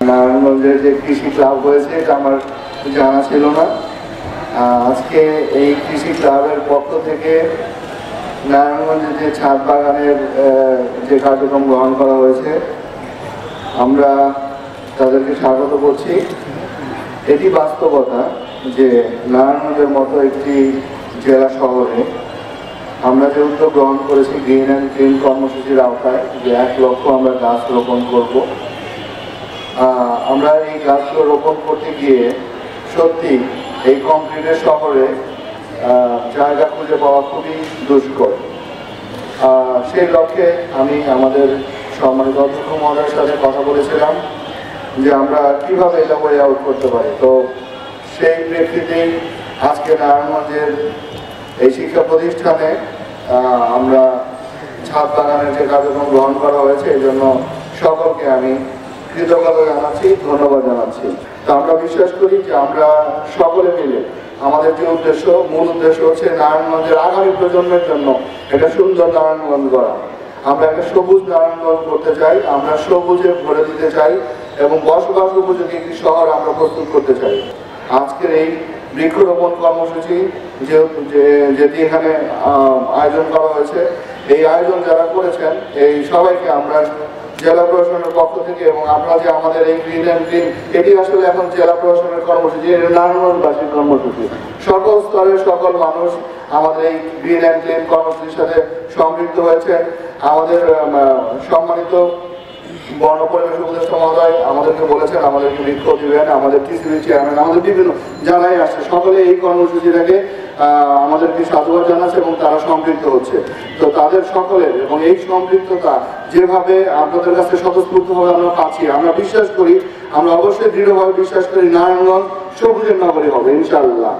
নারায়ণগঞ্জের যে কৃষি ক্লাব হয়েছে এটা আমার জানা ছিল না। আজকে এই কৃষি ক্লাবের পক্ষ থেকে নারায়ণগঞ্জের যে ছাদ বাগানের যে কার্যক্রম গ্রহণ করা হয়েছে আমরা তাদেরকে স্বাগত করছি। এটি বাস্তবতা যে নারায়ণগঞ্জের মতো একটি জেলা শহরে আমরা যে উদ্যোগ গ্রহণ করেছি গ্রিন অ্যান্ড ক্লিন কর্মসূচির আওতায় যে 1 লক্ষ আমরা গাছ রোপণ করব। আমরা এই গাছগুলো রোপণ করতে গিয়ে সত্যি এই কংক্রিটের শহরে জায়গা খুঁজে পাওয়া খুবই দুষ্কর। সেই লক্ষ্যে আমি আমাদের সম্মানিত অধ্যক্ষ মহোদয়ের সাথে কথা বলেছিলাম যে আমরা কিভাবে এটা ওয়ে আউট করতে পারি। তো সেই প্রেক্ষিতেই আজকে নারায়ণগঞ্জের এই শিক্ষা প্রতিষ্ঠানে আমরা ছাদ বাগানের যে কার্যক্রম গ্রহণ করা হয়েছে এই জন্য সকলকে আমি কৃতজ্ঞতা জানাচ্ছি, ধন্যবাদ জানাচ্ছি। তো আমরা বিশ্বাস করি যে আমরা সকলে মিলে আমাদের যে উদ্দেশ্য, মূল উদ্দেশ্য হচ্ছে নারায়ণগঞ্জের আগামী প্রজন্মের জন্য একটা সুন্দর নারায়ণগঞ্জ গড়া। আমরা একটা সবুজ নারায়ণগঞ্জ করতে চাই, আমরা সবুজে ভরে দিতে চাই এবং বসবাস উপযোগী একটি শহর আমরা প্রস্তুত করতে চাই। আজকের এই বৃক্ষরোপণ কর্মসূচি যেটি এখানে আয়োজন করা হয়েছে, এই আয়োজন যারা করেছেন এই সবাইকে আমরা জেলা প্রশাসনের পক্ষ থেকে এবং আমরা যে আমাদের এই গ্রিন অ্যান্ড গ্রিন এটি আসলে এখন জেলা প্রশাসনের কর্মসূচি, নারায়ণগঞ্জবাসীর কর্মসূচি। সকল স্তরের সকল মানুষ আমাদের এই গ্রিন অ্যান্ড ক্লিন কর্মসূচির সাথে সম্পৃক্ত হয়েছে। আমাদের সম্মানিত বন পরিবেশ উপদেষ্টা মহোদয় আমাদেরকে বলেছেন আমাদেরকে বৃক্ষ দিবেন, আমাদের টিসিবি চেয়ারম্যান, আমাদের বিভিন্ন জানাই আসছে, সকলে এই কর্মসূচিটাকে আমাদেরকে সাধুবাদ জানাচ্ছে এবং তারা সম্পৃক্ত হচ্ছে। তো তাদের সকলের এবং এই সম্পৃক্ততা যেভাবে আপনাদের কাছে স্বতঃস্ফূর্তভাবে আমরা পাচ্ছি, আমরা বিশ্বাস করি, আমরা অবশ্যই দৃঢ়ভাবে বিশ্বাস করি নারায়ণগঞ্জ সবুজের নগরী হবে ইনশাআল্লাহ।